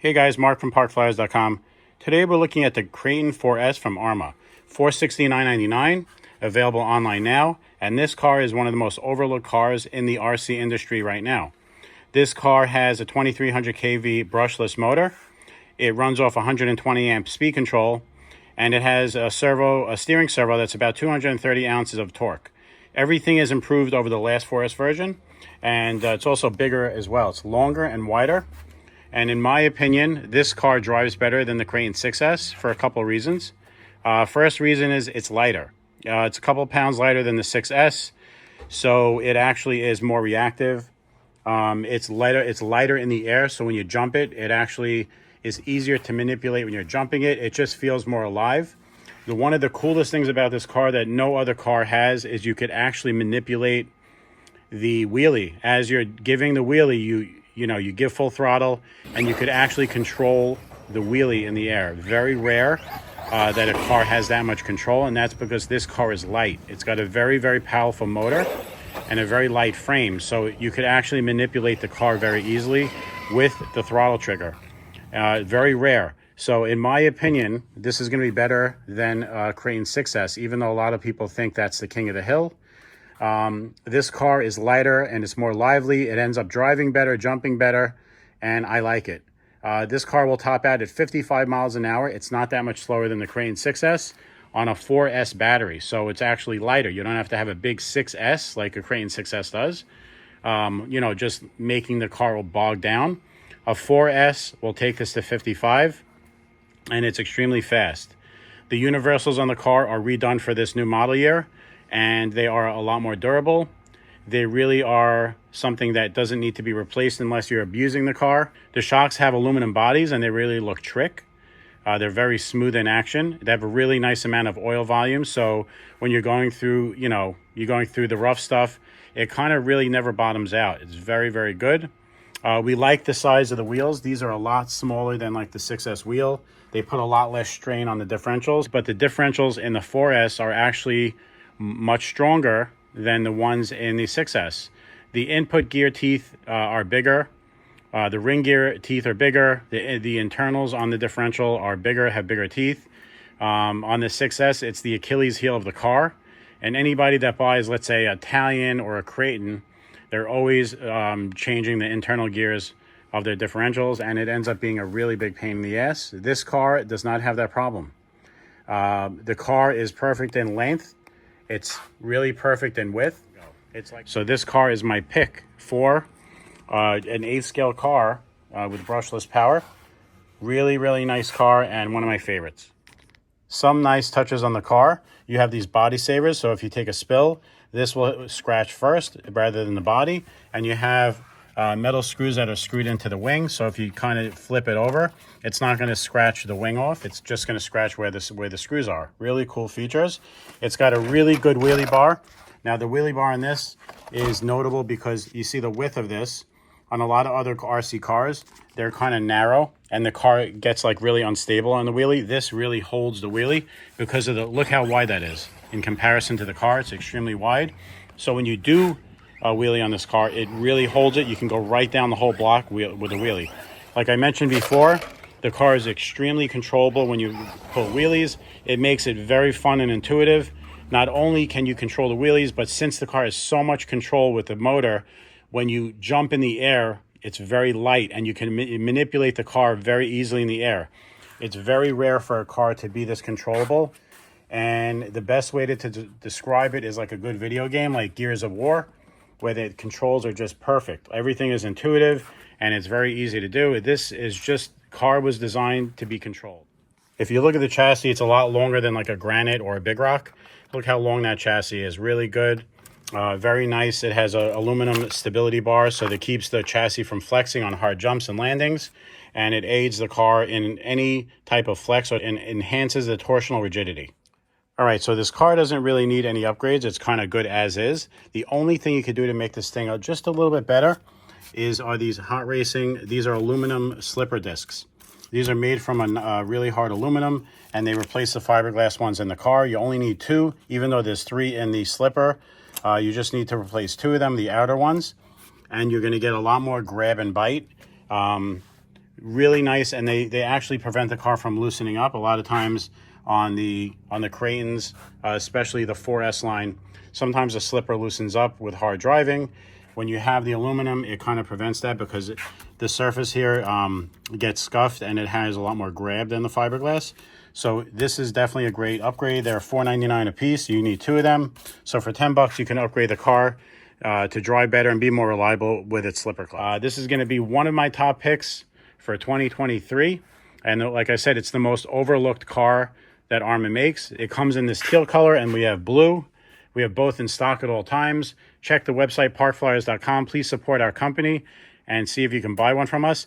Hey guys, Mark from parkflyers.com. Today we're looking at the Kraton 4S from Arrma. $469.99, available online now, and this car is one of the most overlooked cars in the RC industry right now. This car has a 2300 kV brushless motor. It runs off 120 amp speed control, and it has a steering servo that's about 230 ounces of torque. Everything is improved over the last 4S version, and it's also bigger as well. It's longer and wider. And in my opinion, this car drives better than the Kraton 6S for a couple of reasons. First reason is it's lighter. It's a couple of pounds lighter than the 6S, so it actually is more reactive. It's lighter in the air, so when you jump it, it actually is easier to manipulate when you're jumping it. It just feels more alive. One of the coolest things about this car that no other car has is you could actually manipulate the wheelie. As you're giving the wheelie, you give full throttle and you could actually control the wheelie in the air. Very rare that a car has that much control, and that's because this car is light. It's got a very, very powerful motor and a very light frame, so you could actually manipulate the car very easily with the throttle trigger. Very rare. So in my opinion, this is going to be better than Kraton 6S, even though a lot of people think that's the king of the hill. This car is lighter and it's more lively. It ends up driving better, jumping better, and I like it. This car will top out at 55 miles an hour. It's not that much slower than the Kraton 6S on a 4S battery, so it's actually lighter. You don't have to have a big 6S like a Kraton 6S does, just making the car will bog down. A 4S will take this to 55, and it's extremely fast. The universals on the car are redone for this new model year, and they are a lot more durable. They really are something that doesn't need to be replaced unless you're abusing the car. The shocks have aluminum bodies and they really look trick. They're very smooth in action. They have a really nice amount of oil volume, so when you're going through, the rough stuff, it kind of really never bottoms out. It's very, very good. We like the size of the wheels. These are a lot smaller than like the 6S wheel. They put a lot less strain on the differentials, but the differentials in the 4S are actually much stronger than the ones in the 6S. The input gear teeth are bigger. The ring gear teeth are bigger. The internals on the differential are bigger, have bigger teeth. On the 6S, it's the Achilles heel of the car. And anybody that buys, let's say, an Italian or a Kraton, they're always changing the internal gears of their differentials, and it ends up being a really big pain in the ass. This car does not have that problem. The car is perfect in length. It's really perfect in width. So this car is my pick for an 8th scale car with brushless power. Really, really nice car and one of my favorites. Some nice touches on the car. You have these body savers, so if you take a spill, this will scratch first rather than the body. And you have metal screws that are screwed into the wing, so if you kind of flip it over, it's not going to scratch the wing off. It's just going to scratch where the screws are. Really cool features. It's got a really good wheelie bar. Now the wheelie bar on this is notable because you see the width of this. On a lot of other RC cars, they're kind of narrow and the car gets like really unstable on the wheelie. This really holds the wheelie because of look how wide that is. In comparison to the car, it's extremely wide. So when you do a wheelie on this car, it really holds it. You can go right down the whole block with a wheelie. Like I mentioned before, the car is extremely controllable when you pull wheelies. It makes it very fun and intuitive. Not only can you control the wheelies, but since the car has so much control with the motor, when you jump in the air, it's very light and you can manipulate the car very easily in the air. It's very rare for a car to be this controllable. And the best way to describe it is like a good video game, like Gears of War, where the controls are just perfect. Everything is intuitive and it's very easy to do. This is just, car was designed to be controlled. If you look at the chassis, it's a lot longer than like a Granite or a Big Rock. Look how long that chassis is, really good. Very nice. It has a aluminum stability bar, so that keeps the chassis from flexing on hard jumps and landings. And it aids the car in any type of flex, or enhances the torsional rigidity. All right, so this car doesn't really need any upgrades. It's kind of good as is. The only thing you could do to make this thing just a little bit better are these hot racing. These are aluminum slipper discs. These are made from a really hard aluminum, and they replace the fiberglass ones in the car. You only need 2, even though there's 3 in the slipper. You just need to replace 2 of them, the outer ones, and you're going to get a lot more grab and bite. Really nice, and they actually prevent the car from loosening up. A lot of times on the Kratons, especially the 4S line, sometimes the slipper loosens up with hard driving. When you have the aluminum, it kind of prevents that because the surface here gets scuffed and it has a lot more grab than the fiberglass. So this is definitely a great upgrade. They're $4.99 a piece. You need 2 of them. So for $10, you can upgrade the car to drive better and be more reliable with its slipper cloth. This is going to be one of my top picks for 2023. And like I said, it's the most overlooked car that Arrma makes. It comes in this teal color, and we have blue. We have both in stock at all times. Check the website, parkflyers.com. Please support our company and see if you can buy one from us.